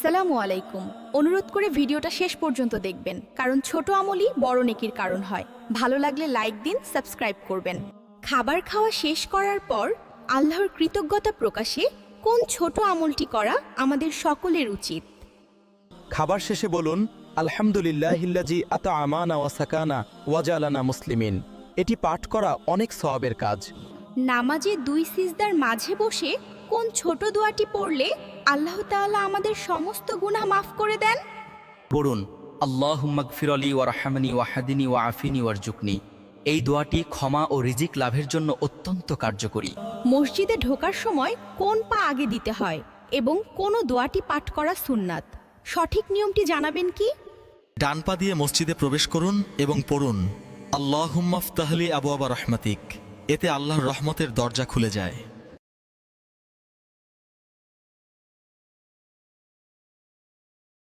আসসালামু আলাইকুম। অনুরোধ করে ভিডিওটা শেষ পর্যন্ত দেখবেন, কারণ ছোট আমলই বড় নেকির কারণ হয়। ভালো লাগলে লাইক দিন, সাবস্ক্রাইব করবেন। খাবার খাওয়া শেষ করার পর আল্লাহর কৃতজ্ঞতা প্রকাশে কোন ছোট আমলটি করা আমাদের সকলের উচিত? খাবার শেষে বলুন, আলহামদুলিল্লাহিল্লাজি আতআমানা ওয়া সাকানা ওয়া জালানা মুসলিমিন। এটি পাঠ করা অনেক সওয়াবের কাজ। নামাজে 2 সিজদার মাঝে বসে কোন ছোট দোয়াটি পড়লে আল্লাহ তাআলা আমাদের সমস্ত গুনাহ মাফ করে দেন? পড়ুন, আল্লাহুম্মা গফিরলি ওয়ারহামনি ওয়াহদিনি ওয়াআফিনি ওয়ারজুকনি। এই দোয়াটি ক্ষমা ও রিজিক লাভের জন্য অত্যন্ত কার্যকরী। মসজিদে ঢোকার সময় কোন পা আগে দিতে হয় এবং কোন দোয়াটি পাঠ করা সুন্নাত? সঠিক নিয়মটি জানাবেন কি? ডান পা দিয়ে মসজিদে প্রবেশ করুন এবং পড়ুন, আল্লাহুম্মা ফতাহলি আবওয়াবা রাহমাতিক। এতে আল্লাহর রহমতের দরজা খুলে যায়।